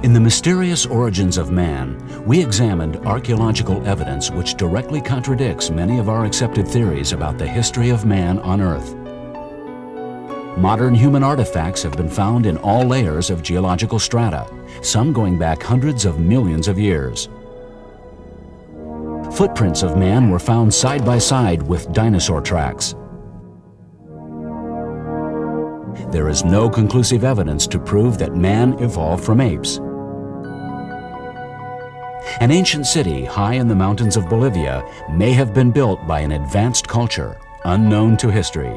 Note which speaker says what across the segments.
Speaker 1: In the mysterious origins of man, we examined archaeological evidence which directly contradicts many of our accepted theories about the history of man on Earth. Modern human artifacts have been found in all layers of geological strata, some going back hundreds of millions of years. Footprints of man were found side by side with dinosaur tracks. There is no conclusive evidence to prove that man evolved from apes. An ancient city high in the mountains of Bolivia may have been built by an advanced culture unknown to history.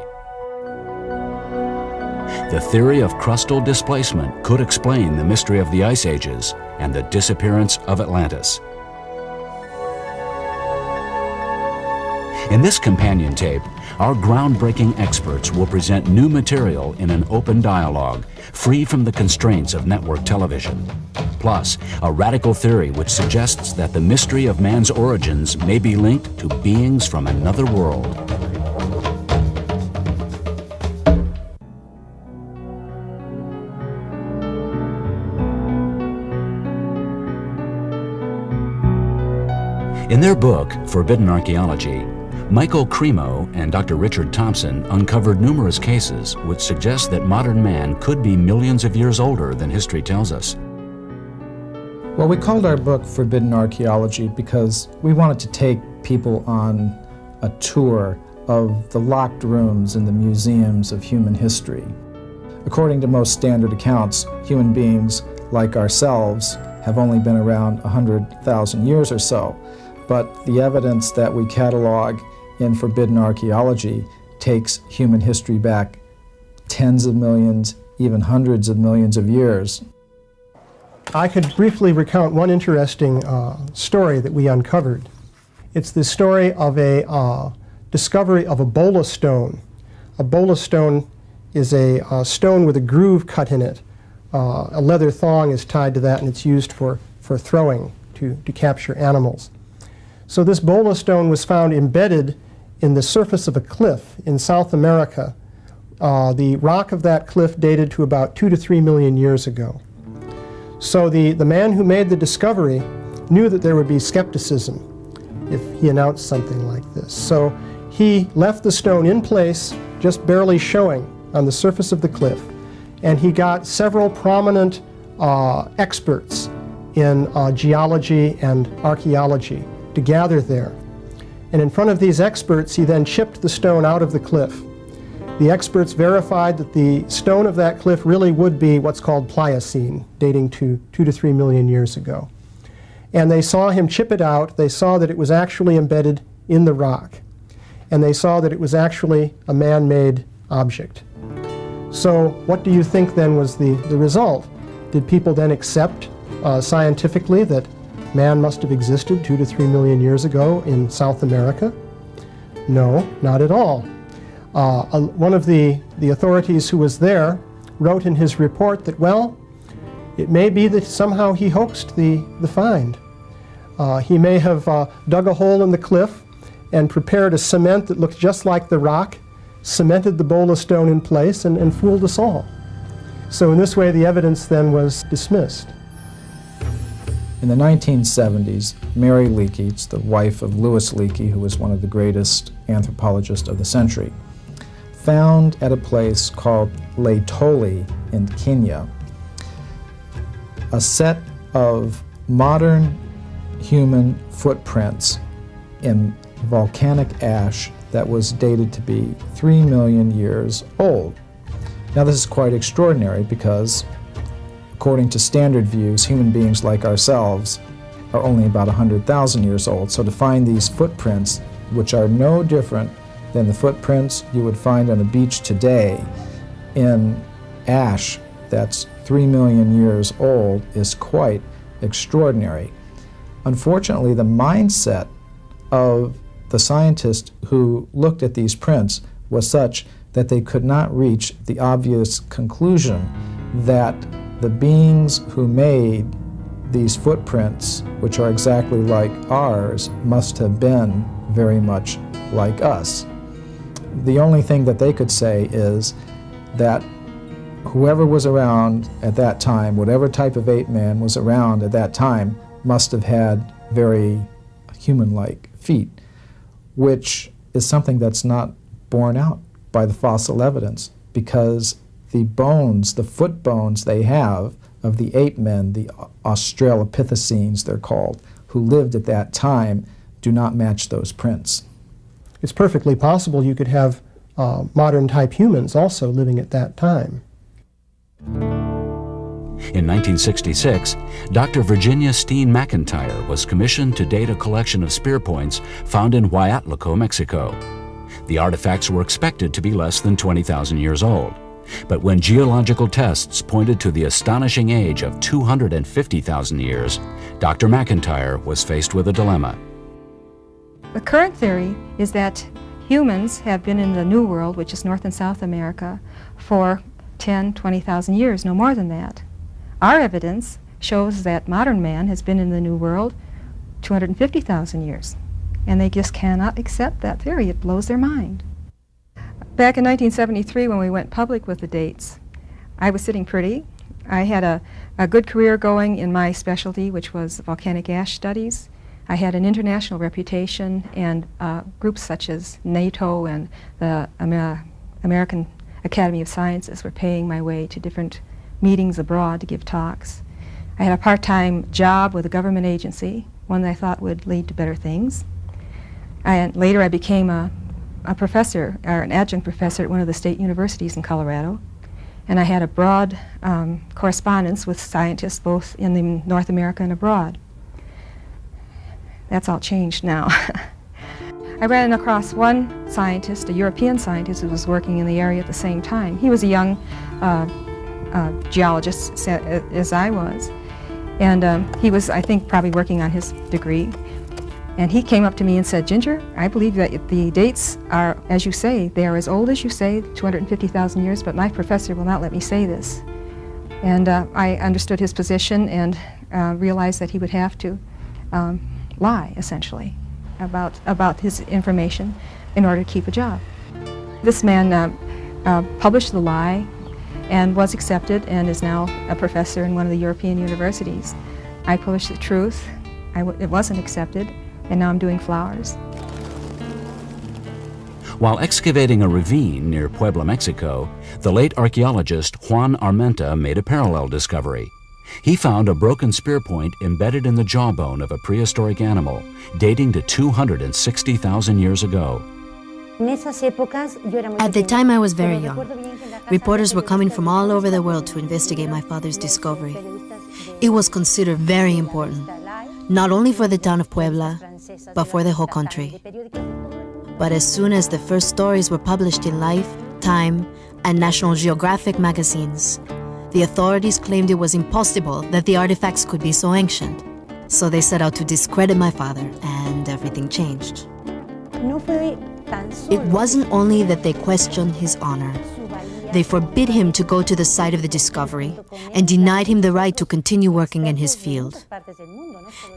Speaker 1: The theory of crustal displacement could explain the mystery of the ice ages and the disappearance of Atlantis. In this companion tape, our groundbreaking experts will present new material in an open dialogue, free from the constraints of network television. Plus, a radical theory which suggests that the mystery of man's origins may be linked to beings from another world. In their book, Forbidden Archaeology, Michael Cremo and Dr. Richard Thompson uncovered numerous cases which suggest that modern man could be millions of years older than history tells us.
Speaker 2: Well, we called our book Forbidden Archaeology because we wanted to take people on a tour of the locked rooms in the museums of human history. According to most standard accounts, human beings like ourselves have only been around 100,000 years or so. But the evidence that we catalog in Forbidden Archaeology takes human history back tens of millions, even hundreds of millions of years.
Speaker 3: I could briefly recount one interesting story that we uncovered. It's the story of a discovery of a bola stone. A bola stone is a stone with a groove cut in it. A leather thong is tied to that, and it's used for throwing to capture animals. So this bola stone was found embedded in the surface of a cliff in South America. The rock of that cliff dated to about 2 to 3 million years ago. So the man who made the discovery knew that there would be skepticism if he announced something like this. So he left the stone in place, just barely showing on the surface of the cliff, and he got several prominent experts in geology and archaeology to gather there. And in front of these experts, he then chipped the stone out of the cliff. The experts verified that the stone of that cliff really would be what's called Pliocene, dating to 2 to 3 million years ago. And they saw him chip it out. They saw that it was actually embedded in the rock. And they saw that it was actually a man-made object. So what do you think then was the result? Did people then accept scientifically that man must have existed 2 to 3 million years ago in South America? No, not at all. One of the authorities who was there wrote in his report that, well, it may be that somehow he hoaxed the find. He may have dug a hole in the cliff and prepared a cement that looked just like the rock, cemented the bola stone in place, and fooled us all. So in this way, the evidence then was dismissed.
Speaker 2: In the 1970s, Mary Leakey, the wife of Louis Leakey, who was one of the greatest anthropologists of the century, found at a place called Laetoli in Kenya a set of modern human footprints in volcanic ash that was dated to be 3 million years old. Now this is quite extraordinary because, according to standard views, human beings like ourselves are only about 100,000 years old. So to find these footprints, which are no different than the footprints you would find on a beach today in ash that's 3 million years old, is quite extraordinary. Unfortunately, the mindset of the scientists who looked at these prints was such that they could not reach the obvious conclusion that the beings who made these footprints, which are exactly like ours, must have been very much like us. The only thing that they could say is that whoever was around at that time, whatever type of ape man was around at that time, must have had very human-like feet, which is something that's not borne out by the fossil evidence, because the bones, the foot bones they have of the ape men, the Australopithecines they're called, who lived at that time, do not match those prints.
Speaker 3: It's perfectly possible you could have modern type humans also living at that time.
Speaker 1: In 1966, Dr. Virginia Steen McIntyre was commissioned to date a collection of spear points found in Huatulco, Mexico. The artifacts were expected to be less than 20,000 years old. But when geological tests pointed to the astonishing age of 250,000 years, Dr. McIntyre was faced with a dilemma.
Speaker 4: The current theory is that humans have been in the New World, which is North and South America, for 10, 20,000 years, no more than that. Our evidence shows that modern man has been in the New World 250,000 years, and they just cannot accept that theory. It blows their mind. Back in 1973, when we went public with the dates, I was sitting pretty. I had a good career going in my specialty, which was volcanic ash studies. I had an international reputation, and groups such as NATO and the American Academy of Sciences were paying my way to different meetings abroad to give talks. I had a part-time job with a government agency, one that I thought would lead to better things. And later I became a professor, or an adjunct professor at one of the state universities in Colorado. And I had a broad correspondence with scientists both in North America and abroad. That's all changed now. I ran across one scientist, a European scientist who was working in the area at the same time. He was a young geologist, as I was. And he was, I think, probably working on his degree. And he came up to me and said, "Ginger, I believe that the dates are, as you say, they are as old as you say, 250,000 years, but my professor will not let me say this." And I understood his position and realized that he would have to lie, essentially, about his information in order to keep a job. This man published the lie and was accepted and is now a professor in one of the European universities. I published the truth. It wasn't accepted, and now I'm doing flowers.
Speaker 1: While excavating a ravine near Puebla, Mexico, the late archaeologist Juan Armenta made a parallel discovery. He found a broken spear point embedded in the jawbone of a prehistoric animal dating to 260,000 years ago.
Speaker 5: At the time, I was very young. Reporters were coming from all over the world to investigate my father's discovery. It was considered very important, not only for the town of Puebla, but for the whole country. But as soon as the first stories were published in Life, Time, and National Geographic magazines, the authorities claimed it was impossible that the artifacts could be so ancient. So they set out to discredit my father, and everything changed. It wasn't only that they questioned his honor. They forbid him to go to the site of the discovery and denied him the right to continue working in his field.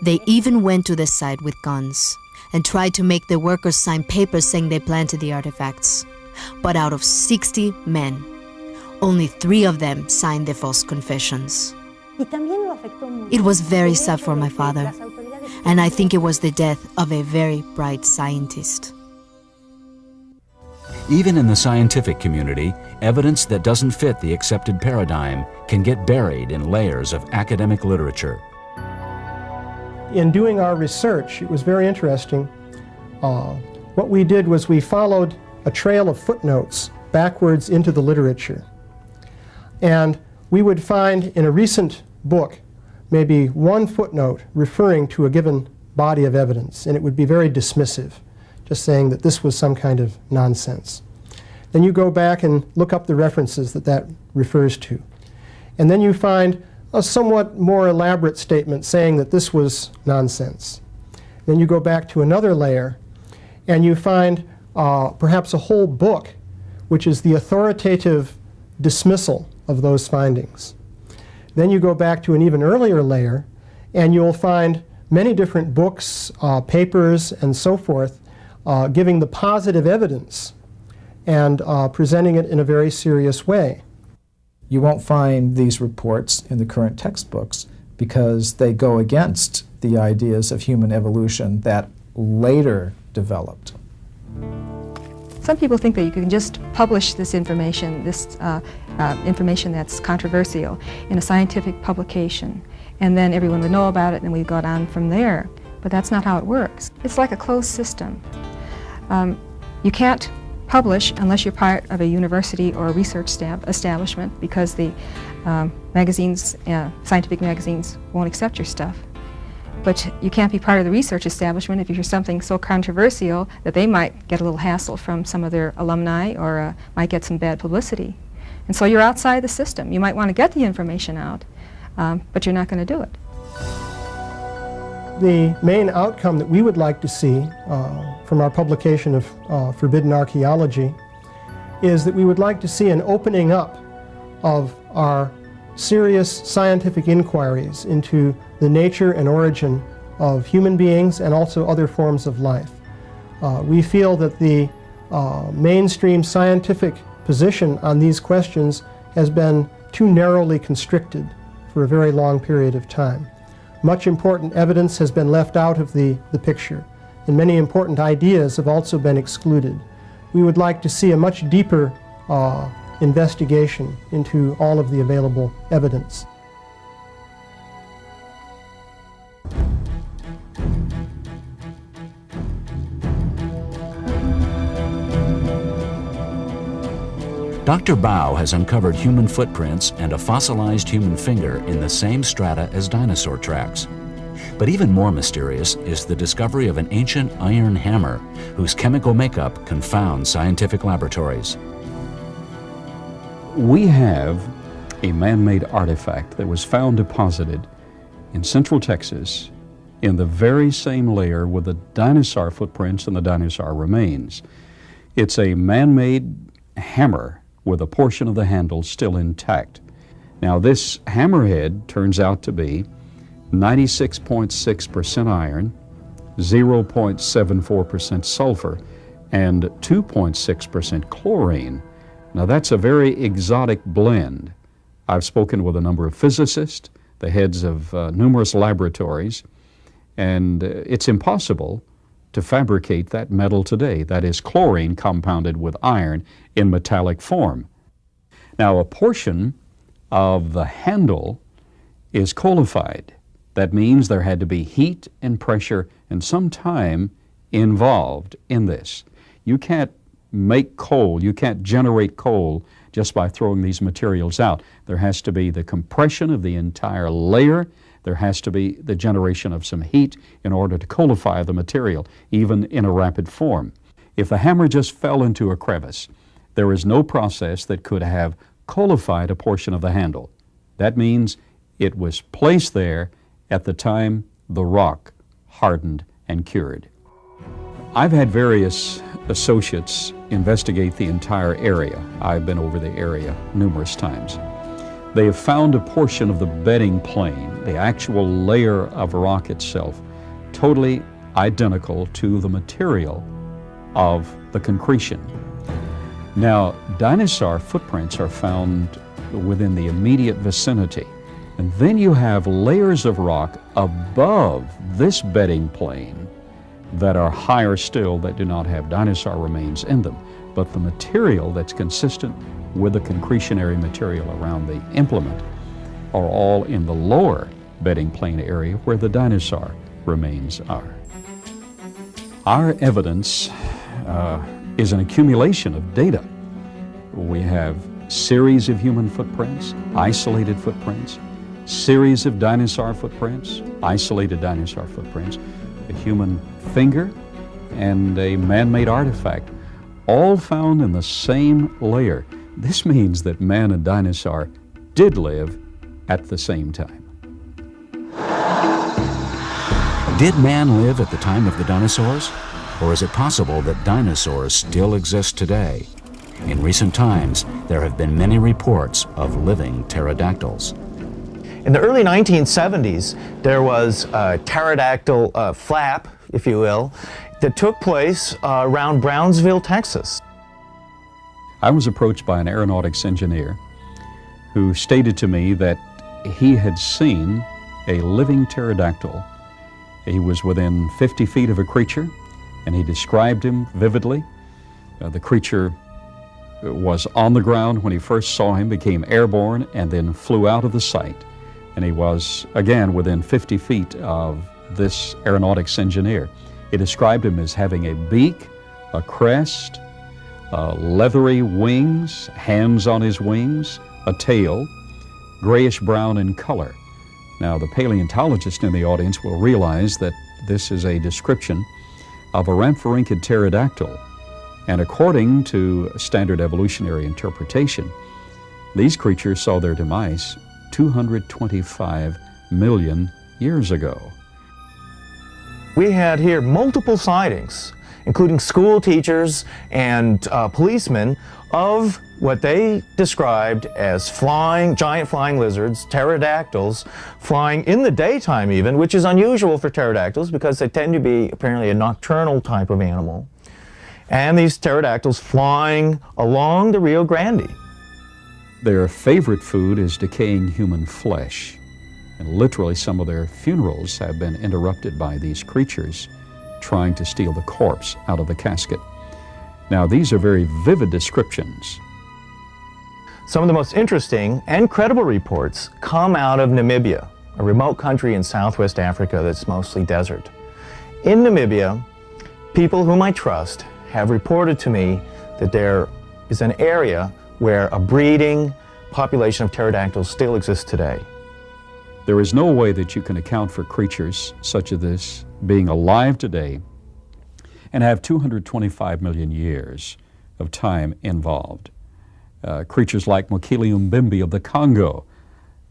Speaker 5: They even went to the site with guns and tried to make the workers sign papers saying they planted the artifacts. But out of 60 men, only 3 of them signed the false confessions. It was very sad for my father, and I think it was the death of a very bright scientist.
Speaker 1: Even in the scientific community, evidence that doesn't fit the accepted paradigm can get buried in layers of academic literature.
Speaker 3: In doing our research, it was very interesting. What we did was we followed a trail of footnotes backwards into the literature. And we would find in a recent book maybe one footnote referring to a given body of evidence, and it would be very dismissive, just saying that this was some kind of nonsense. Then you go back and look up the references that that refers to. And then you find a somewhat more elaborate statement saying that this was nonsense. Then you go back to another layer, and you find perhaps a whole book, which is the authoritative dismissal of those findings. Then you go back to an even earlier layer, and you'll find many different books, papers, and so forth, giving the positive evidence and presenting it in a very serious way.
Speaker 2: You won't find these reports in the current textbooks because they go against the ideas of human evolution that later developed.
Speaker 4: Some people think that you can just publish this information, information that's controversial, in a scientific publication, and then everyone would know about it, and we'd go on from there. But that's not how it works. It's like a closed system. You can't publish unless you're part of a university or a research establishment, because the magazines, scientific magazines, won't accept your stuff. But you can't be part of the research establishment if you're something so controversial that they might get a little hassle from some of their alumni, or might get some bad publicity. And so you're outside the system. You might want to get the information out, but you're not going to do it.
Speaker 3: The main outcome that we would like to see from our publication of Forbidden Archaeology is that we would like to see an opening up of our serious scientific inquiries into the nature and origin of human beings and also other forms of life. We feel that the mainstream scientific position on these questions has been too narrowly constricted for a very long period of time. Much important evidence has been left out of the picture, and many important ideas have also been excluded. We would like to see a much deeper investigation into all of the available evidence.
Speaker 1: Dr. Bao has uncovered human footprints and a fossilized human finger in the same strata as dinosaur tracks. But even more mysterious is the discovery of an ancient iron hammer whose chemical makeup confounds scientific laboratories.
Speaker 6: We have a man-made artifact that was found deposited in central Texas in the very same layer with the dinosaur footprints and the dinosaur remains. It's a man-made hammer with a portion of the handle still intact. Now, this hammerhead turns out to be 96.6% iron, 0.74% sulfur, and 2.6% chlorine. Now, that's a very exotic blend. I've spoken with a number of physicists, the heads of numerous laboratories, and it's impossible to fabricate that metal today. That is chlorine compounded with iron in metallic form. Now, a portion of the handle is coalified. That means there had to be heat and pressure and some time involved in this. You can't make coal, you can't generate coal just by throwing these materials out. There has to be the compression of the entire layer. There has to be the generation of some heat in order to coalify the material, even in a rapid form. If the hammer just fell into a crevice, there is no process that could have coalified a portion of the handle. That means it was placed there at the time the rock hardened and cured. I've had various associates investigate the entire area. I've been over the area numerous times. They have found a portion of the bedding plane, the actual layer of rock itself, totally identical to the material of the concretion. Now, dinosaur footprints are found within the immediate vicinity, and then you have layers of rock above this bedding plane that are higher still that do not have dinosaur remains in them, but the material that's consistent with the concretionary material around the implement are all in the lower bedding plane area where the dinosaur remains are. Our evidence is an accumulation of data. We have series of human footprints, isolated footprints, series of dinosaur footprints, isolated dinosaur footprints, a human finger, and a man-made artifact, all found in the same layer. This means that man and dinosaur did live at the same time.
Speaker 1: Did man live at the time of the dinosaurs? Or is it possible that dinosaurs still exist today? In recent times, there have been many reports of living pterodactyls.
Speaker 7: In the early 1970s, there was a pterodactyl flap, if you will, that took place around Brownsville, Texas.
Speaker 6: I was approached by an aeronautics engineer who stated to me that he had seen a living pterodactyl. He was within 50 feet of a creature, and he described him vividly. The creature was on the ground when he first saw him, became airborne, and then flew out of the sight. And he was, again, within 50 feet of this aeronautics engineer. He described him as having a beak, a crest, leathery wings, hands on his wings, a tail, grayish-brown in color. Now, the paleontologist in the audience will realize that this is a description of a ramphorhynchid pterodactyl. And according to standard evolutionary interpretation, these creatures saw their demise 225 million years ago.
Speaker 7: We had here multiple sightings, including school teachers and policemen, of what they described as giant flying lizards, pterodactyls, flying in the daytime even, which is unusual for pterodactyls because they tend to be apparently a nocturnal type of animal. And these pterodactyls flying along the Rio Grande.
Speaker 6: Their favorite food is decaying human flesh. And literally some of their funerals have been interrupted by these creatures trying to steal the corpse out of the casket. Now, these are very vivid descriptions.
Speaker 7: Some of the most interesting and credible reports come out of Namibia, a remote country in Southwest Africa that's mostly desert. In Namibia, people whom I trust have reported to me that there is an area where a breeding population of pterodactyls still exists today.
Speaker 6: There is no way that you can account for creatures such as this being alive today and have 225 million years of time involved. Creatures like Mokele Mbembe of the Congo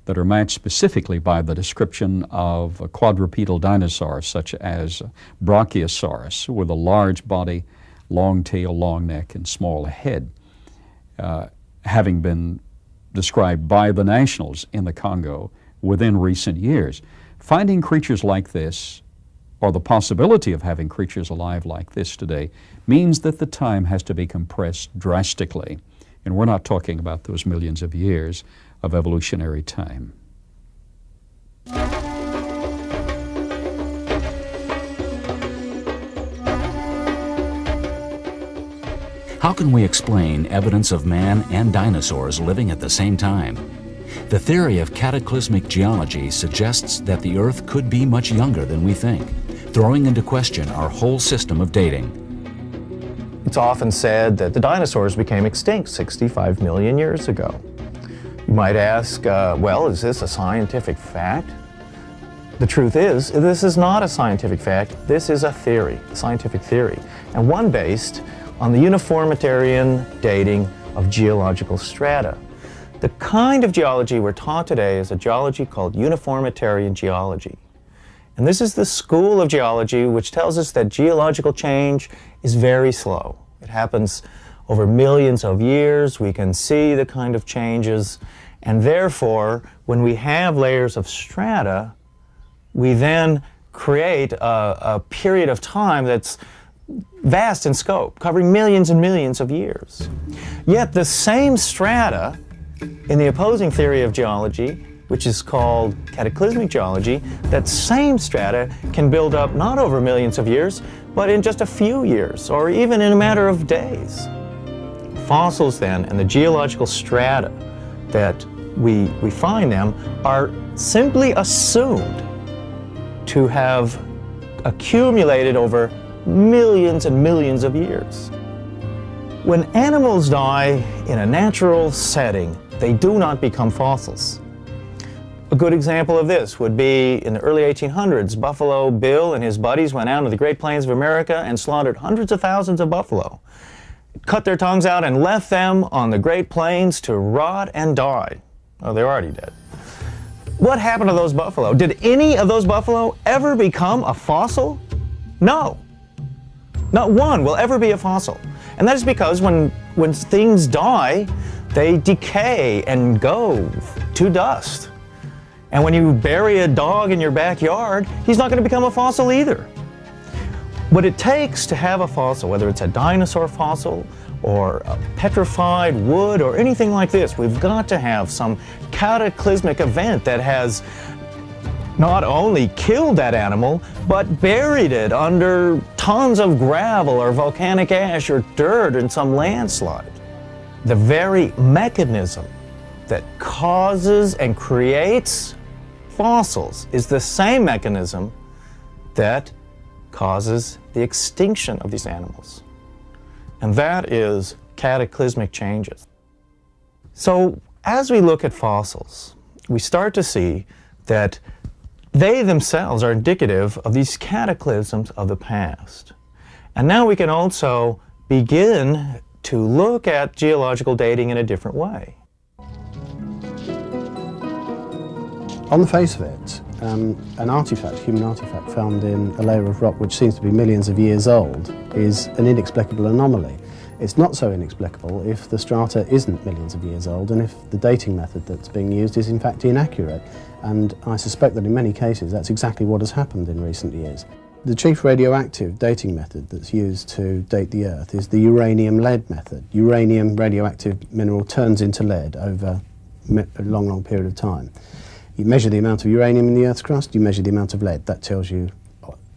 Speaker 6: that are matched specifically by the description of a quadrupedal dinosaur such as Brachiosaurus with a large body, long tail, long neck, and small head, having been described by the nationals in the Congo within recent years. Finding creatures like this, or the possibility of having creatures alive like this today, means that the time has to be compressed drastically. And we're not talking about those millions of years of evolutionary time.
Speaker 1: How can we explain evidence of man and dinosaurs living at the same time? The theory of cataclysmic geology suggests that the Earth could be much younger than we think, throwing into question our whole system of dating.
Speaker 7: It's often said that the dinosaurs became extinct 65 million years ago. You might ask, well, is this a scientific fact? The truth is, this is not a scientific fact. This is a theory, a scientific theory, and one based on the uniformitarian dating of geological strata. The kind of geology we're taught today is a geology called uniformitarian geology. And this is the school of geology which tells us that geological change is very slow. It happens over millions of years. We can see the kind of changes. And therefore, when we have layers of strata, we then create a period of time that's vast in scope, covering millions and millions of years. Yet the same strata in the opposing theory of geology, which is called cataclysmic geology, that same strata can build up not over millions of years, but in just a few years, or even in a matter of days. Fossils then, and the geological strata that we find them, are simply assumed to have accumulated over millions and millions of years. When animals die in a natural setting, they do not become fossils. A good example of this would be in the early 1800s, Buffalo Bill and his buddies went out to the Great Plains of America and slaughtered hundreds of thousands of buffalo, cut their tongues out and left them on the Great Plains to rot and die. Oh, they're already dead. What happened to those buffalo? Did any of those buffalo ever become a fossil? No. Not one will ever be a fossil. And that is because when things die, they decay and go to dust. And when you bury a dog in your backyard, he's not going to become a fossil either. What it takes to have a fossil, whether it's a dinosaur fossil or petrified wood or anything like this. We've got to have some cataclysmic event that has not only killed that animal, but buried it under tons of gravel or volcanic ash or dirt in some landslide. The very mechanism that causes and creates fossils is the same mechanism that causes the extinction of these animals. And that is cataclysmic changes. So as we look at fossils, we start to see that they themselves are indicative of these cataclysms of the past. And now we can also begin to look at geological dating in a different way.
Speaker 8: On the face of it, an artifact, human artifact found in a layer of rock which seems to be millions of years old is an inexplicable anomaly. It's not so inexplicable if the strata isn't millions of years old and if the dating method that's being used is in fact inaccurate. And I suspect that in many cases that's exactly what has happened in recent years. The chief radioactive dating method that's used to date the Earth is the uranium-lead method. Uranium, radioactive mineral, turns into lead over a long, long period of time. You measure the amount of uranium in the Earth's crust, you measure the amount of lead. That tells you,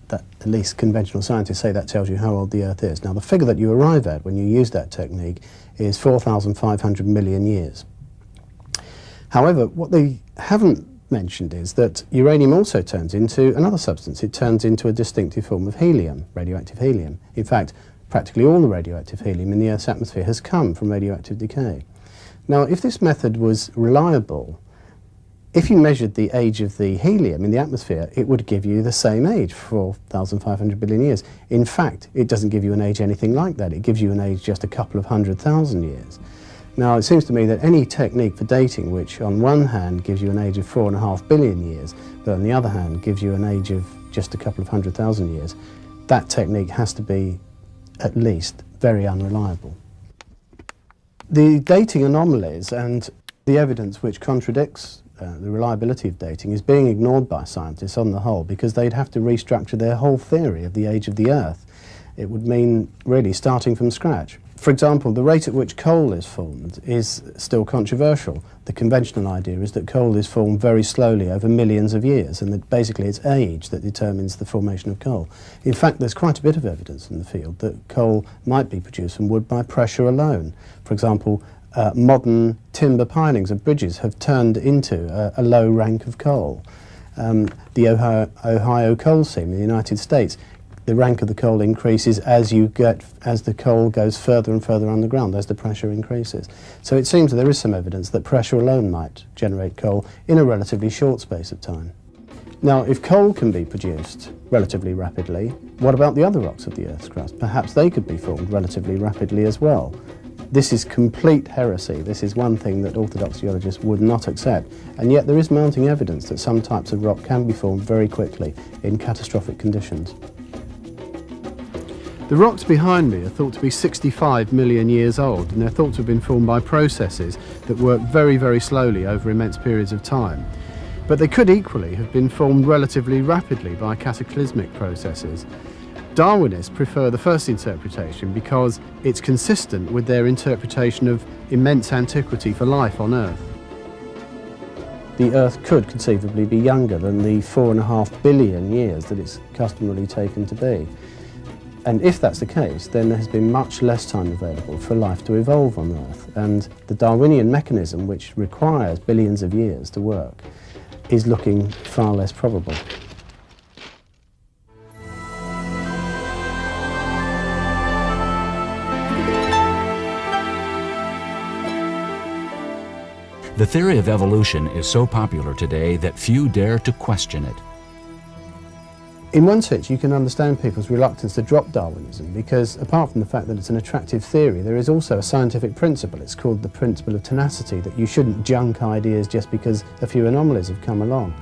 Speaker 8: that at least conventional scientists say that tells you how old the Earth is. Now the figure that you arrive at when you use that technique is 4,500 million years. However, what they haven't mentioned is that uranium also turns into another substance. It turns into a distinctive form of helium, radioactive helium. In fact, practically all the radioactive helium in the Earth's atmosphere has come from radioactive decay. Now, if this method was reliable, if you measured the age of the helium in the atmosphere, it would give you the same age, 4,500 billion years. In fact, it doesn't give you an age anything like that. It gives you an age just a couple of 100,000 years. Now, it seems to me that any technique for dating, which on one hand gives you an age of 4.5 billion years, but on the other hand gives you an age of just a couple of 100,000 years, that technique has to be at least very unreliable. The dating anomalies and the evidence which contradicts the reliability of dating is being ignored by scientists on the whole because they'd have to restructure their whole theory of the age of the Earth. It would mean really starting from scratch. For example, the rate at which coal is formed is still controversial. The conventional idea is that coal is formed very slowly over millions of years and that basically it's age that determines the formation of coal. In fact, there's quite a bit of evidence in the field that coal might be produced from wood by pressure alone. For example, modern timber pilings of bridges have turned into a low rank of coal. The Ohio coal seam in the United States, the rank of the coal increases as the coal goes further and further underground, as the pressure increases. So it seems that there is some evidence that pressure alone might generate coal in a relatively short space of time. Now, if coal can be produced relatively rapidly, what about the other rocks of the Earth's crust? Perhaps they could be formed relatively rapidly as well. This is complete heresy. This is one thing that orthodox geologists would not accept. And yet there is mounting evidence that some types of rock can be formed very quickly in catastrophic conditions. The rocks behind me are thought to be 65 million years old, and they're thought to have been formed by processes that work very, very slowly over immense periods of time. But they could equally have been formed relatively rapidly by cataclysmic processes. Darwinists prefer the first interpretation because it's consistent with their interpretation of immense antiquity for life on Earth. The Earth could conceivably be younger than the 4.5 billion years that it's customarily taken to be. And if that's the case, then there has been much less time available for life to evolve on Earth. And the Darwinian mechanism, which requires billions of years to work, is looking far less probable.
Speaker 1: The theory of evolution is so popular today that few dare to question it.
Speaker 8: In one sense, you can understand people's reluctance to drop Darwinism because, apart from the fact that it's an attractive theory, there is also a scientific principle. It's called the principle of tenacity, that you shouldn't junk ideas just because a few anomalies have come along.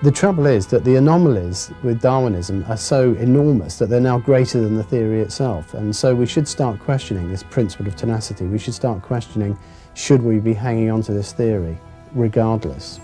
Speaker 8: The trouble is that the anomalies with Darwinism are so enormous that they're now greater than the theory itself, and so we should start questioning this principle of tenacity. We should start questioning, should we be hanging on to this theory regardless?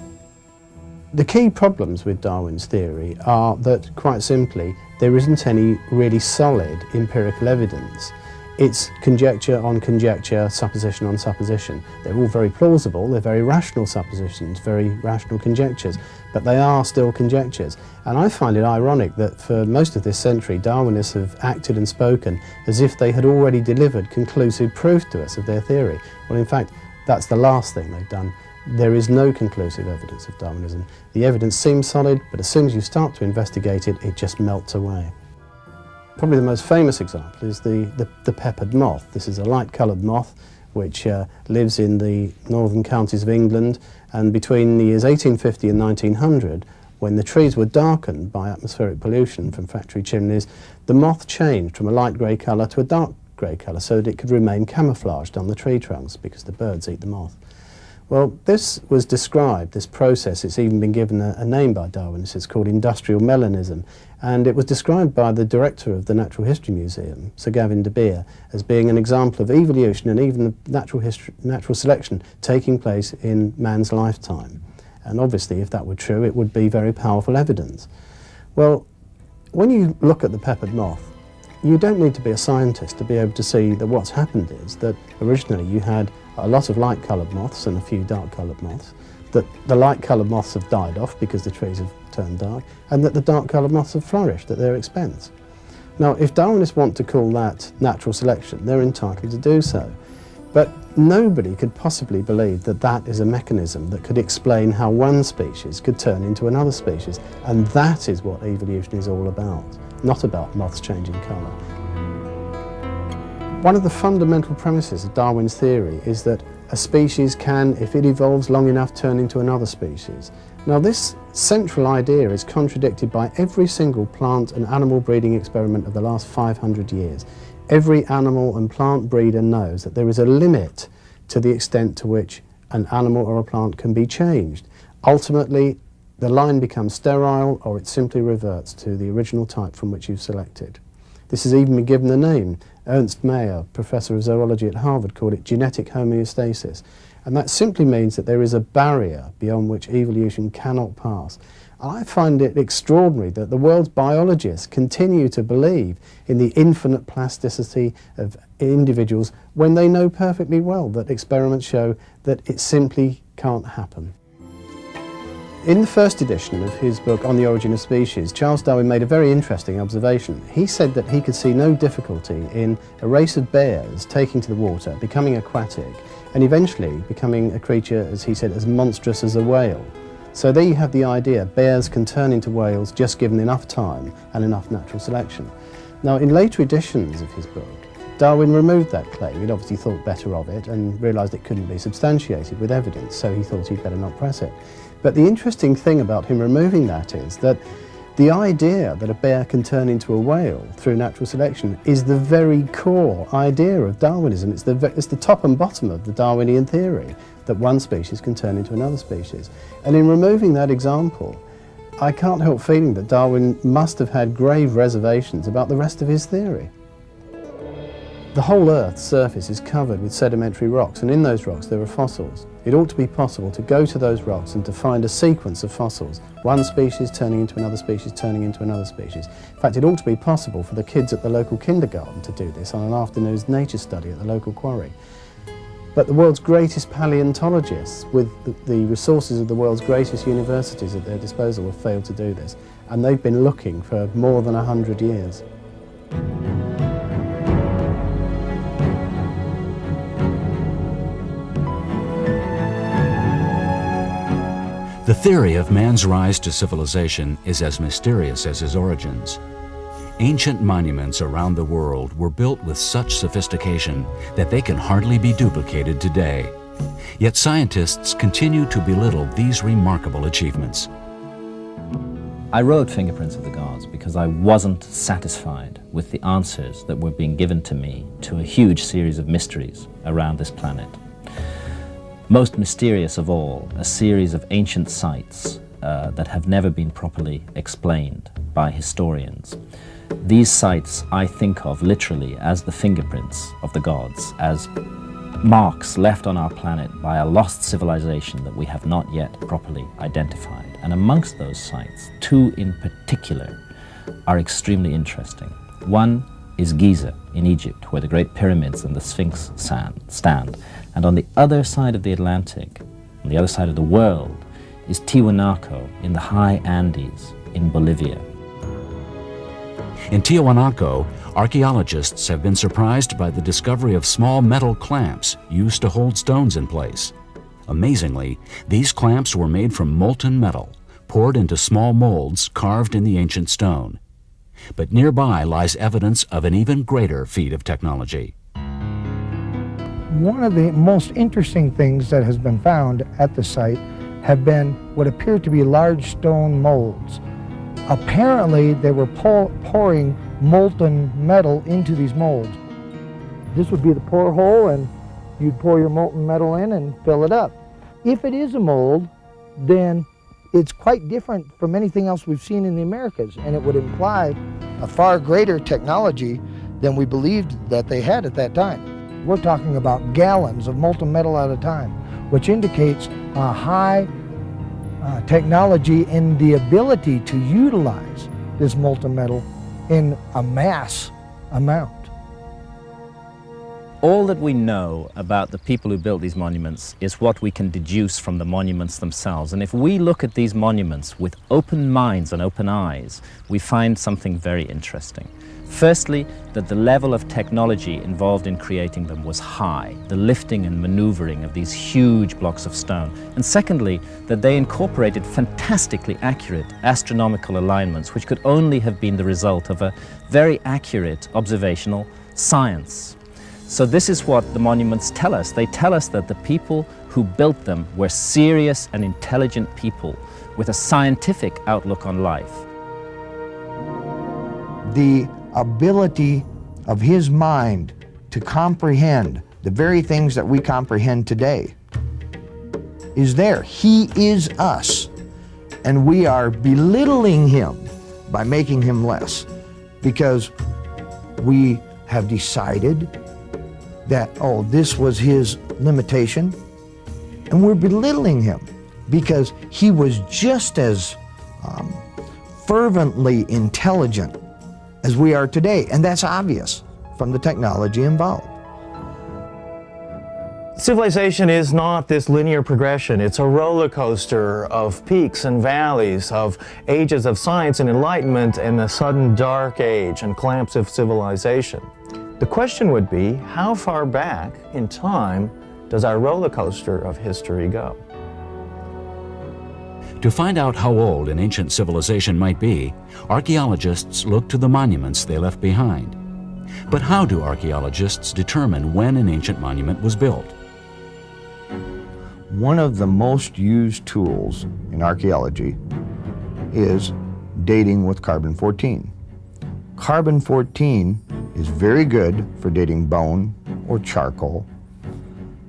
Speaker 8: The key problems with Darwin's theory are that, quite simply, there isn't any really solid empirical evidence. it's conjecture on conjecture, supposition on supposition. They're all very plausible, they're very rational suppositions, very rational conjectures, but they are still conjectures. And I find it ironic that for most of this century, Darwinists have acted and spoken as if they had already delivered conclusive proof to us of their theory. Well, in fact, that's the last thing they've done. There is no conclusive evidence of Darwinism. The evidence seems solid, but as soon as you start to investigate it, it just melts away. Probably the most famous example is the peppered moth. This is a light-coloured moth which lives in the northern counties of England, and between the years 1850 and 1900, when the trees were darkened by atmospheric pollution from factory chimneys, the moth changed from a light grey colour to a dark grey colour so that it could remain camouflaged on the tree trunks because the birds eat the moth. Well, this was described, this process, it's even been given a name by Darwinists, it's called industrial melanism, and it was described by the director of the Natural History Museum, Sir Gavin de Beer, as being an example of evolution and even natural selection taking place in man's lifetime. And obviously, if that were true, it would be very powerful evidence. Well, when you look at the peppered moth, you don't need to be a scientist to be able to see that what's happened is that originally you had a lot of light-coloured moths and a few dark-coloured moths, that the light-coloured moths have died off because the trees have turned dark, and that the dark-coloured moths have flourished at their expense. Now, if Darwinists want to call that natural selection, they're entitled to do so. But nobody could possibly believe that that is a mechanism that could explain how one species could turn into another species, and that is what evolution is all about, not about moths changing colour. One of the fundamental premises of Darwin's theory is that a species can, if it evolves long enough, turn into another species. Now, this central idea is contradicted by every single plant and animal breeding experiment of the last 500 years. Every animal and plant breeder knows that there is a limit to the extent to which an animal or a plant can be changed. Ultimately, the line becomes sterile, or it simply reverts to the original type from which you've selected. This has even been given a name. Ernst Mayr, professor of zoology at Harvard, called it genetic homeostasis. And that simply means that there is a barrier beyond which evolution cannot pass. And I find it extraordinary that the world's biologists continue to believe in the infinite plasticity of individuals when they know perfectly well that experiments show that it simply can't happen. In the first edition of his book On the Origin of Species, Charles Darwin made a very interesting observation. He said that he could see no difficulty in a race of bears taking to the water, becoming aquatic, and eventually becoming a creature, as he said, as monstrous as a whale. So there you have the idea, bears can turn into whales just given enough time and enough natural selection. Now, in later editions of his book, Darwin removed that claim. He'd obviously thought better of it and realised it couldn't be substantiated with evidence, so he thought he'd better not press it. But the interesting thing about him removing that is that the idea that a bear can turn into a whale through natural selection is the very core idea of Darwinism. It's the top and bottom of the Darwinian theory, that one species can turn into another species. And in removing that example, I can't help feeling that Darwin must have had grave reservations about the rest of his theory. The whole Earth's surface is covered with sedimentary rocks, and in those rocks there are fossils. It ought to be possible to go to those rocks and to find a sequence of fossils, one species turning into another species, turning into another species. In fact, it ought to be possible for the kids at the local kindergarten to do this on an afternoon's nature study at the local quarry. But the world's greatest paleontologists, with the resources of the world's greatest universities at their disposal, have failed to do this, and they've been looking for more than 100 years.
Speaker 1: The theory of man's rise to civilization is as mysterious as his origins. Ancient monuments around the world were built with such sophistication that they can hardly be duplicated today. Yet scientists continue to belittle these remarkable achievements.
Speaker 9: I wrote Fingerprints of the Gods because I wasn't satisfied with the answers that were being given to me to a huge series of mysteries around this planet. Most mysterious of all, a series of ancient sites that have never been properly explained by historians. These sites I think of literally as the fingerprints of the gods, as marks left on our planet by a lost civilization that we have not yet properly identified. And amongst those sites, two in particular are extremely interesting. One is Giza in Egypt, where the Great Pyramids and the Sphinx stand. And on the other side of the Atlantic, on the other side of the world, is Tiwanaku in the high Andes in Bolivia.
Speaker 1: In Tiwanaku, archaeologists have been surprised by the discovery of small metal clamps used to hold stones in place. Amazingly, these clamps were made from molten metal, poured into small molds carved in the ancient stone. But nearby lies evidence of an even greater feat of technology.
Speaker 10: One of the most interesting things that has been found at the site have been what appear to be large stone molds. Apparently, they were pouring molten metal into these molds. This would be the pour hole, and you'd pour your molten metal in and fill it up. If it is a mold, then it's quite different from anything else we've seen in the Americas, and it would imply a far greater technology than we believed that they had at that time. We're talking about gallons of molten metal at a time, which indicates a high technology in the ability to utilize this molten metal in a mass amount.
Speaker 9: All that we know about the people who built these monuments is what we can deduce from the monuments themselves. And if we look at these monuments with open minds and open eyes, we find something very interesting. Firstly, that the level of technology involved in creating them was high, the lifting and maneuvering of these huge blocks of stone. And secondly, that they incorporated fantastically accurate astronomical alignments, which could only have been the result of a very accurate observational science. So this is what the monuments tell us. They tell us that the people who built them were serious and intelligent people with a scientific outlook on life.
Speaker 10: The ability of his mind to comprehend the very things that we comprehend today is there. He is us, and we are belittling him by making him less, because we have decided that, oh, this was his limitation, and we're belittling him because he was just as fervently intelligent as we are today, and that's obvious from the technology involved.
Speaker 7: Civilization is not this linear progression. It's a roller coaster of peaks and valleys, of ages of science and enlightenment, and a sudden dark age and collapse of civilization. The question would be, how far back in time does our roller coaster of history go?
Speaker 1: To find out how old an ancient civilization might be, archaeologists look to the monuments they left behind. But how do archaeologists determine when an ancient monument was built?
Speaker 10: One of the most used tools in archaeology is dating with carbon-14. Carbon-14 is very good for dating bone or charcoal,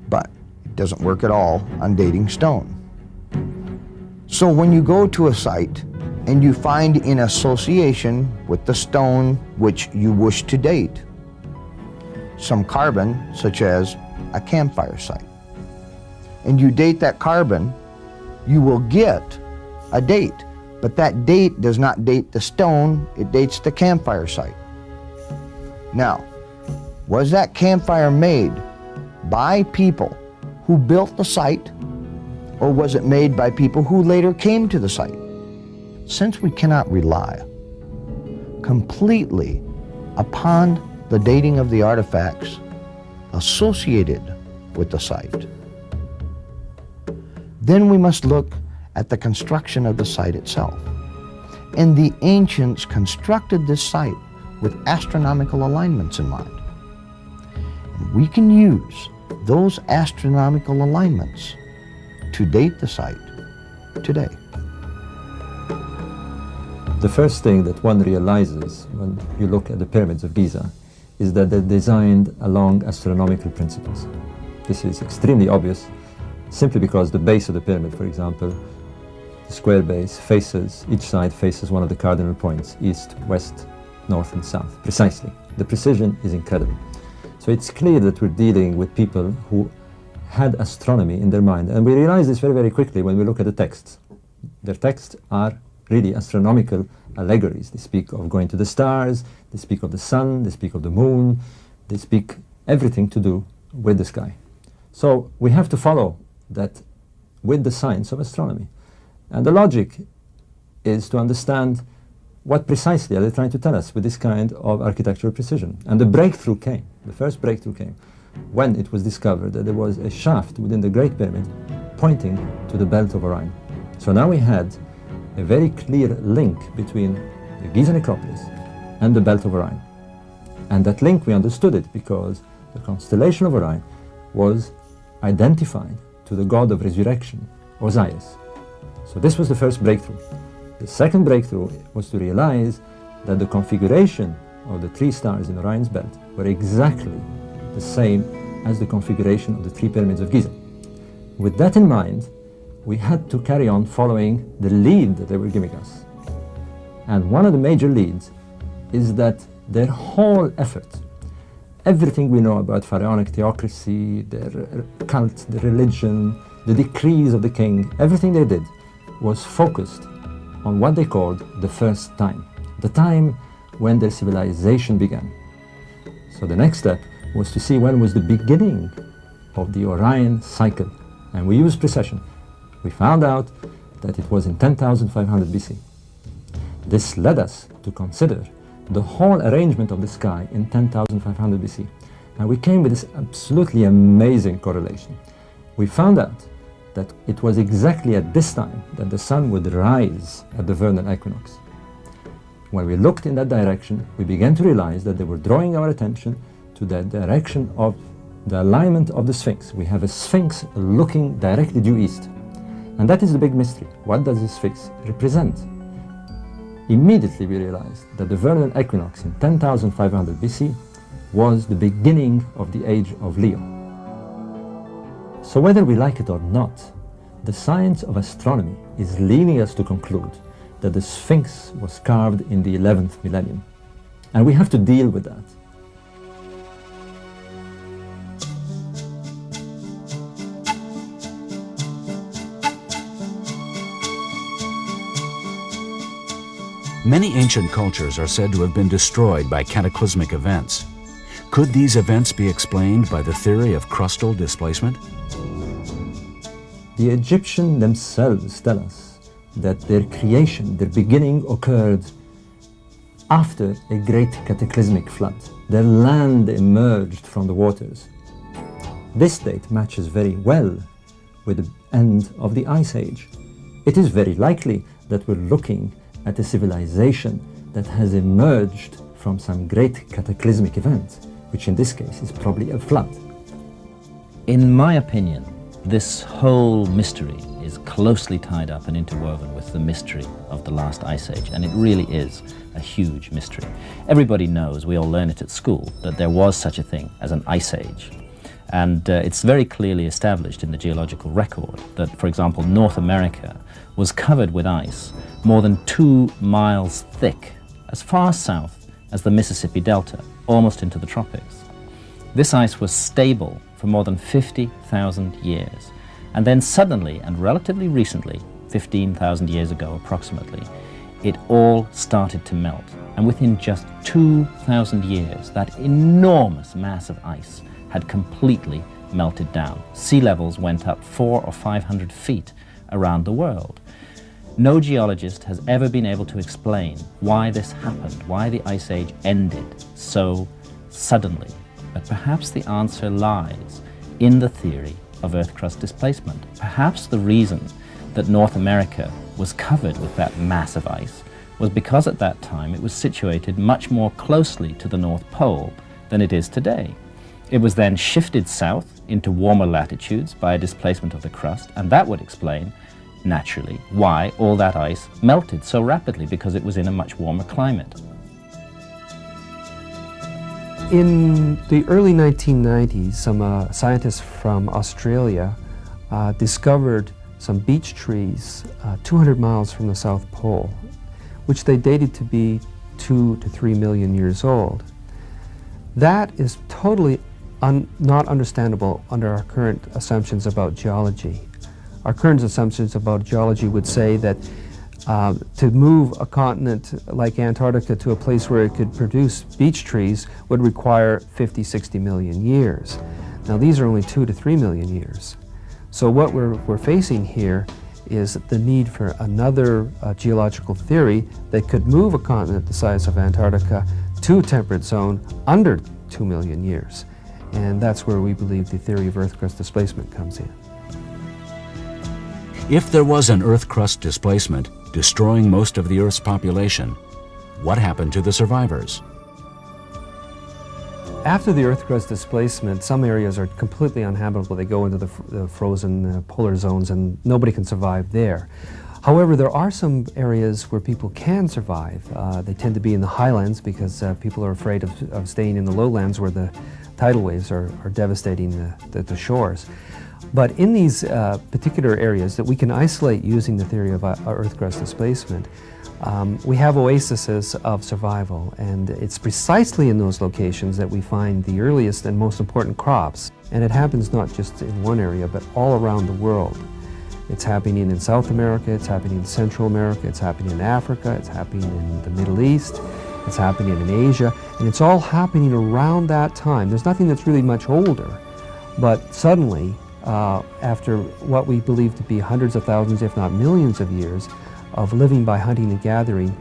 Speaker 10: but it doesn't work at all on dating stone. So when you go to a site and you find in association with the stone which you wish to date some carbon, such as a campfire site, and you date that carbon, you will get a date. But that date does not date the stone, it dates the campfire site. Now, was that campfire made by people who built the site, or was it made by people who later came to the site? Since we cannot rely completely upon the dating of the artifacts associated with the site, then we must look at the construction of the site itself. And the ancients constructed this site with astronomical alignments in mind. And we can use those astronomical alignments to date the site today.
Speaker 11: The first thing that one realizes when you look at the pyramids of Giza is that they're designed along astronomical principles. This is extremely obvious simply because the base of the pyramid, for example, the square base faces, each side faces one of the cardinal points, east, west, north and south, precisely. The precision is incredible. So it's clear that we're dealing with people who had astronomy in their mind. And we realize this very, very quickly when we look at the texts. Their texts are really astronomical allegories. They speak of going to the stars, they speak of the sun, they speak of the moon, they speak everything to do with the sky. So we have to follow that with the science of astronomy. And the logic is to understand what precisely are they trying to tell us with this kind of architectural precision. And the breakthrough came, the first breakthrough came, when it was discovered that there was a shaft within the Great Pyramid pointing to the belt of Orion. So now we had a very clear link between the Giza necropolis and the belt of Orion. And that link, we understood it because the constellation of Orion was identified to the god of resurrection, Osiris. So this was the first breakthrough. The second breakthrough was to realize that the configuration of the 3 stars in Orion's belt were exactly the same as the configuration of the 3 pyramids of Giza. With that in mind, we had to carry on following the lead that they were giving us. And one of the major leads is that their whole effort, everything we know about pharaonic theocracy, their cult, the religion, the decrees of the king, everything they did was focused on what they called the first time, the time when their civilization began. So the next step was to see when was the beginning of the Orion cycle. And we used precession. We found out that it was in 10,500 BC. This led us to consider the whole arrangement of the sky in 10,500 BC. And we came with this absolutely amazing correlation. We found out that it was exactly at this time that the sun would rise at the vernal equinox. When we looked in that direction, we began to realize that they were drawing our attention to the direction of the alignment of the Sphinx. We have a Sphinx looking directly due east. And that is the big mystery. What does the Sphinx represent? Immediately we realized that the vernal equinox in 10,500 BC was the beginning of the age of Leo. So whether we like it or not, the science of astronomy is leading us to conclude that the Sphinx was carved in the 11th millennium. And we have to deal with that.
Speaker 1: Many ancient cultures are said to have been destroyed by cataclysmic events. Could these events be explained by the theory of crustal displacement?
Speaker 11: The Egyptians themselves tell us that their creation, their beginning occurred after a great cataclysmic flood. Their land emerged from the waters. This date matches very well with the end of the Ice Age. It is very likely that we're looking at a civilization that has emerged from some great cataclysmic event, which in this case is probably a flood.
Speaker 9: In my opinion, this whole mystery is closely tied up and interwoven with the mystery of the last Ice Age, and it really is a huge mystery. Everybody knows, we all learn it at school, that there was such a thing as an Ice Age. And it's very clearly established in the geological record that, for example, North America was covered with ice more than 2 miles thick, as far south as the Mississippi Delta, almost into the tropics. This ice was stable for more than 50,000 years. And then suddenly, and relatively recently, 15,000 years ago approximately, it all started to melt. And within just 2,000 years, that enormous mass of ice had completely melted down. Sea levels went up 400 or 500 feet around the world. No geologist has ever been able to explain why this happened, why the Ice Age ended so suddenly. But perhaps the answer lies in the theory of Earth crust displacement. Perhaps the reason that North America was covered with that mass of ice was because at that time it was situated much more closely to the North Pole than it is today. It was then shifted south into warmer latitudes by a displacement of the crust, and that would explain, naturally, why all that ice melted so rapidly, because it was in a much warmer climate.
Speaker 12: In the early 1990s, some scientists from Australia discovered some beech trees 200 miles from the South Pole, which they dated to be 2 to 3 million years old. That is totally not understandable under our current assumptions about geology. Our current assumptions about geology would say that To move a continent like Antarctica to a place where it could produce beech trees would require 50, 60 million years. Now these are only 2 to 3 million years. So what we're facing here is the need for another geological theory that could move a continent the size of Antarctica to a temperate zone under 2 million years. And that's where we believe the theory of Earth crust displacement comes in.
Speaker 1: If there was an Earth crust displacement destroying most of the Earth's population, what happened to the survivors?
Speaker 12: After the Earth crust displacement, some areas are completely uninhabitable. They go into the frozen polar zones and nobody can survive there. However, there are some areas where people can survive. They tend to be in the highlands because people are afraid of staying in the lowlands where the tidal waves are devastating the shores. But in these particular areas that we can isolate using the theory of Earth crust displacement, we have oases of survival, and it's precisely in those locations that we find the earliest and most important crops. And it happens not just in one area, but all around the world. It's happening in South America, it's happening in Central America, it's happening in Africa, it's happening in the Middle East, it's happening in Asia, and it's all happening around that time. There's nothing that's really much older, but suddenly, after what we believe to be hundreds of thousands, if not millions of years of living by hunting and gathering,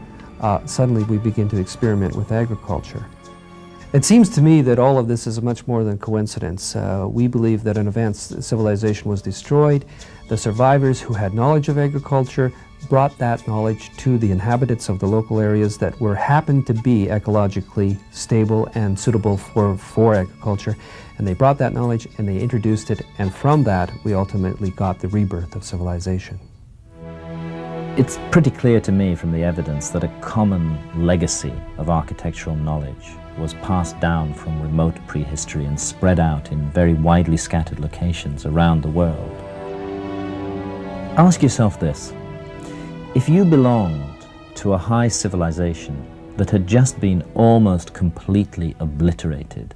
Speaker 12: suddenly we begin to experiment with agriculture. It seems to me that all of this is much more than coincidence. We believe that an advanced civilization was destroyed. The survivors who had knowledge of agriculture brought that knowledge to the inhabitants of the local areas that happened to be ecologically stable and suitable for agriculture. And they brought that knowledge and they introduced it, and from that we ultimately got the rebirth of civilization.
Speaker 9: It's pretty clear to me from the evidence that a common legacy of architectural knowledge was passed down from remote prehistory and spread out in very widely scattered locations around the world. Ask yourself this: if you belonged to a high civilization that had just been almost completely obliterated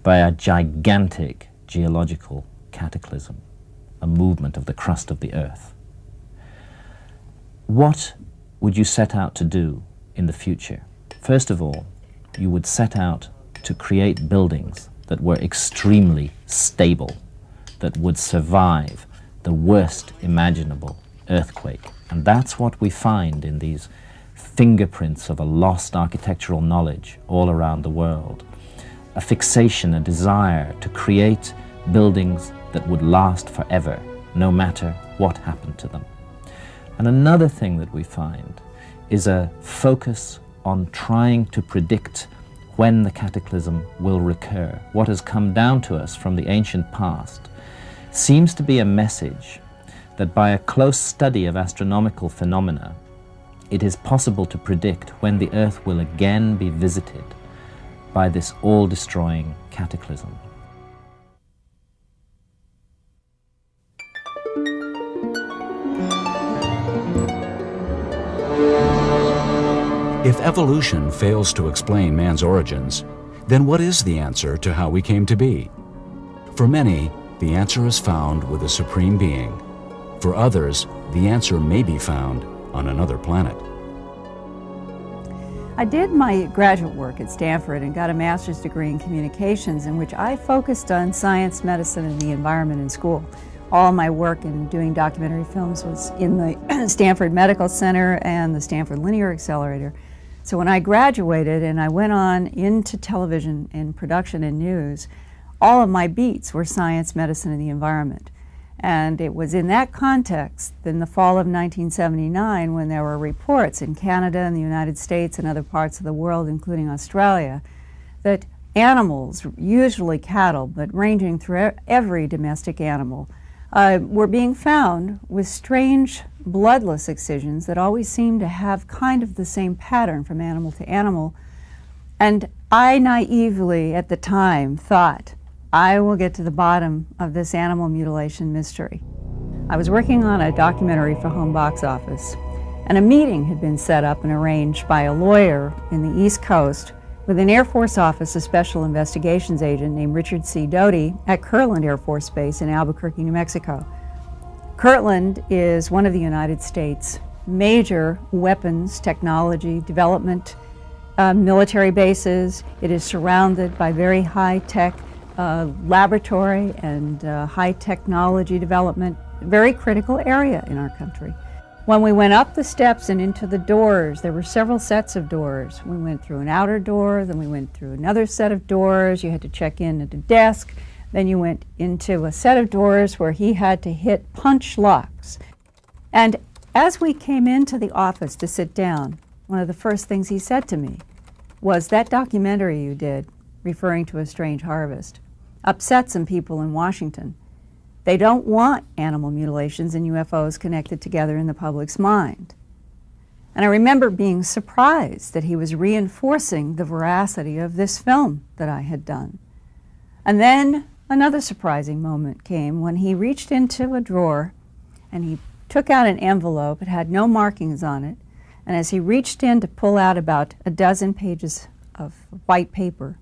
Speaker 9: by a gigantic geological cataclysm, a movement of the crust of the earth, what would you set out to do in the future? First of all, you would set out to create buildings that were extremely stable, that would survive the worst imaginable earthquake. And that's what we find in these fingerprints of a lost architectural knowledge all around the world. A fixation, a desire to create buildings that would last forever, no matter what happened to them. And another thing that we find is a focus on trying to predict when the cataclysm will recur. What has come down to us from the ancient past seems to be a message that by a close study of astronomical phenomena, it is possible to predict when the Earth will again be visited by this all-destroying cataclysm.
Speaker 1: If evolution fails to explain man's origins, then what is the answer to how we came to be? For many, the answer is found with a supreme being. For others, the answer may be found on another planet.
Speaker 13: I did my graduate work at Stanford and got a master's degree in communications, in which I focused on science, medicine, and the environment in school. All my work in doing documentary films was in the Stanford Medical Center and the Stanford Linear Accelerator. So when I graduated and I went on into television and production and news, all of my beats were science, medicine, and the environment. And it was in that context, in the fall of 1979, when there were reports in Canada and the United States and other parts of the world, including Australia, that animals, usually cattle, but ranging through every domestic animal, were being found with strange bloodless excisions that always seemed to have kind of the same pattern from animal to animal. And I naively, at the time, thought, I will get to the bottom of this animal mutilation mystery. I was working on a documentary for Home Box Office, and a meeting had been set up and arranged by a lawyer in the East Coast with an Air Force Office, a Special Investigations agent named Richard C. Doty at Kirtland Air Force Base in Albuquerque, New Mexico. Kirtland is one of the United States' major weapons technology development military bases. It is surrounded by very high-tech laboratory and high technology development, very critical area in our country. When we went up the steps and into the doors, there were several sets of doors. We went through an outer door, then we went through another set of doors. You had to check in at a desk. Then you went into a set of doors where he had to hit punch locks. And as we came into the office to sit down, one of the first things he said to me was, "That documentary you did, referring to A Strange Harvest, upset some people in Washington. They don't want animal mutilations and UFOs connected together in the public's mind." And I remember being surprised that he was reinforcing the veracity of this film that I had done. And then another surprising moment came when he reached into a drawer and he took out an envelope. It had no markings on it. And as he reached in to pull out about a dozen pages of white paper,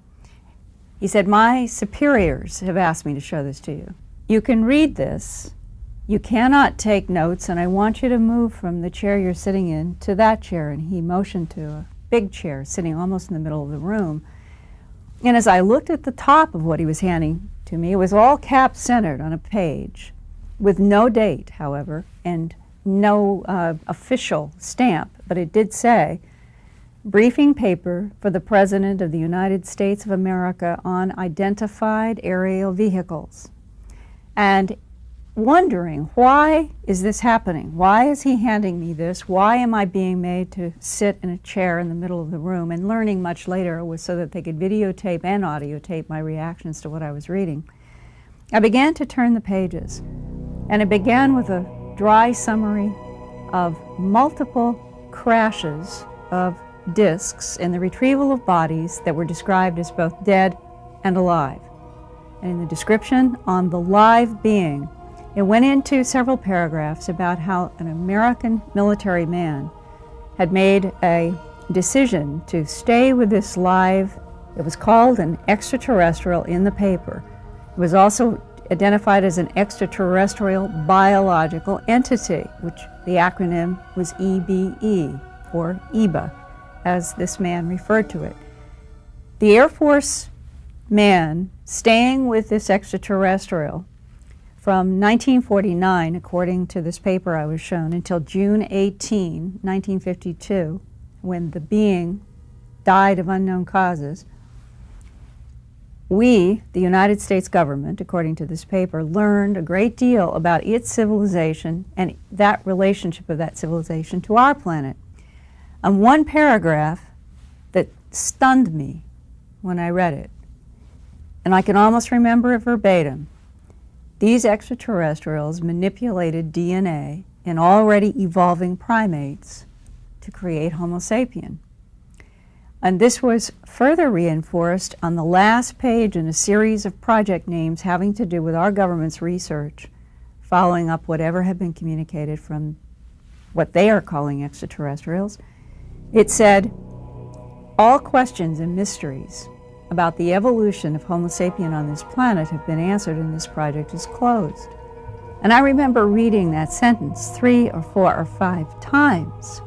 Speaker 13: he said, "My superiors have asked me to show this to you. You can read this. You cannot take notes, and I want you to move from the chair you're sitting in to that chair." And he motioned to a big chair sitting almost in the middle of the room. And as I looked at the top of what he was handing to me, it was all cap-centered on a page with no date, however, and no official stamp, but it did say, "Briefing paper for the President of the United States of America on identified aerial vehicles." And wondering, why is this happening? Why is he handing me this? Why am I being made to sit in a chair in the middle of the room? And learning much later it was so that they could videotape and audiotape my reactions to what I was reading. I began to turn the pages, and it began with a dry summary of multiple crashes of discs and the retrieval of bodies that were described as both dead and alive. And in the description on the live being, it went into several paragraphs about how an American military man had made a decision to stay with this live, it was called an extraterrestrial in the paper. It was also identified as an extraterrestrial biological entity, which the acronym was EBE, or EBA, as this man referred to it. The Air Force man staying with this extraterrestrial from 1949, according to this paper I was shown, until June 18, 1952, when the being died of unknown causes, we, the United States government, according to this paper, learned a great deal about its civilization and that relationship of that civilization to our planet. And one paragraph that stunned me when I read it, and I can almost remember it verbatim. These extraterrestrials manipulated DNA in already evolving primates to create Homo sapien. And this was further reinforced on the last page in a series of project names having to do with our government's research, following up whatever had been communicated from what they are calling extraterrestrials. It said, "All questions and mysteries about the evolution of Homo sapien on this planet have been answered and this project is closed." And I remember reading that sentence 3 or 4 or 5 times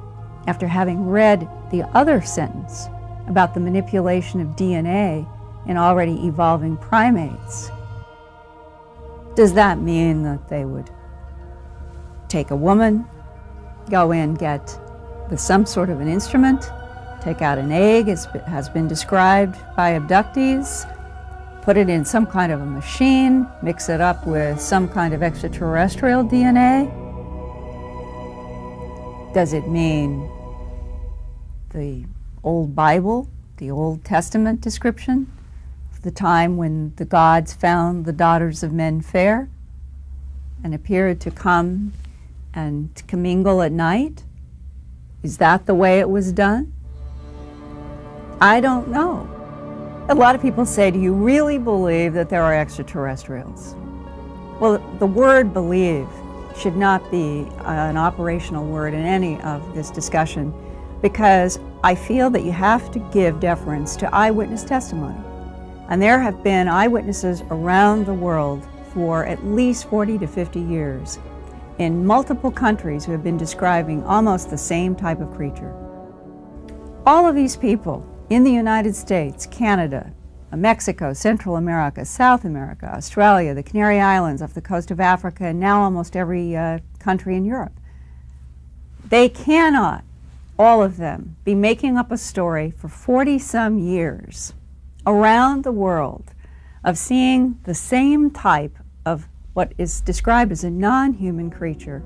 Speaker 13: after having read the other sentence about the manipulation of DNA in already evolving primates. Does that mean that they would take a woman, go in, get with some sort of an instrument, take out an egg, as has been described by abductees, put it in some kind of a machine, mix it up with some kind of extraterrestrial DNA? Does it mean the old Bible, the Old Testament description of the time when the gods found the daughters of men fair and appeared to come and to commingle at night? Is that the way it was done? I don't know. A lot of people say, do you really believe that there are extraterrestrials? Well, the word believe should not be an operational word in any of this discussion, because I feel that you have to give deference to eyewitness testimony. And there have been eyewitnesses around the world for at least 40 to 50 years in multiple countries who have been describing almost the same type of creature. All of these people in the United States, Canada, Mexico, Central America, South America, Australia, the Canary Islands, off the coast of Africa, and now almost every country in Europe. They cannot, all of them, be making up a story for 40-some years around the world of seeing the same type of what is described as a non-human creature,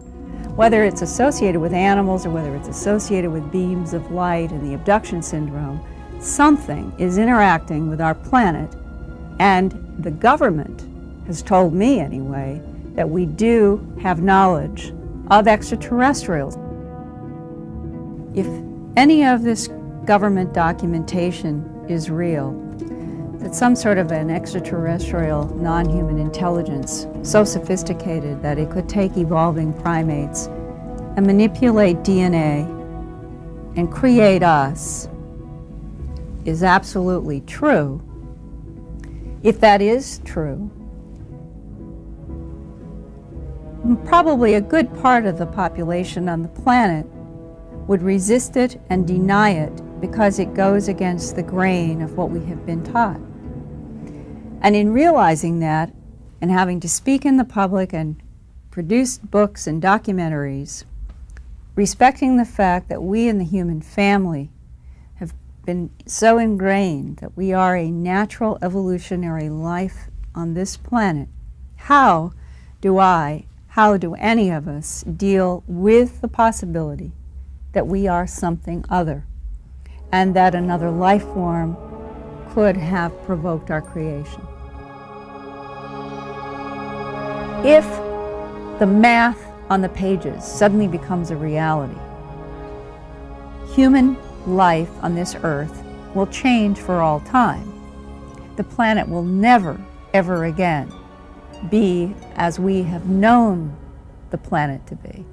Speaker 13: whether it's associated with animals or whether it's associated with beams of light and the abduction syndrome. Something is interacting with our planet, and the government has told me anyway that we do have knowledge of extraterrestrials. If any of this government documentation is real, that some sort of an extraterrestrial non-human intelligence so sophisticated that it could take evolving primates and manipulate DNA and create us is absolutely true. If that is true, probably a good part of the population on the planet would resist it and deny it because it goes against the grain of what we have been taught. And in realizing that, and having to speak in the public and produce books and documentaries, respecting the fact that we in the human family have been so ingrained that we are a natural evolutionary life on this planet, how do any of us deal with the possibility that we are something other and that another life form could have provoked our creation? If the math on the pages suddenly becomes a reality, human life on this earth will change for all time. The planet will never, ever again be as we have known the planet to be.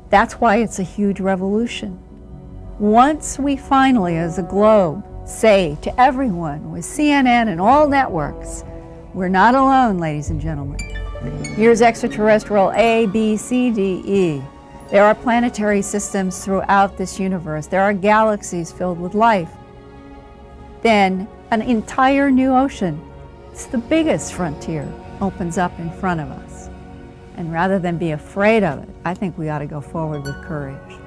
Speaker 13: That's why it's a huge revolution. Once we finally, as a globe, say to everyone with CNN and all networks, we're not alone, ladies and gentlemen. Here's extraterrestrial A, B, C, D, E. There are planetary systems throughout this universe. There are galaxies filled with life. Then an entire new ocean, it's the biggest frontier, opens up in front of us. And rather than be afraid of it, I think we ought to go forward with courage.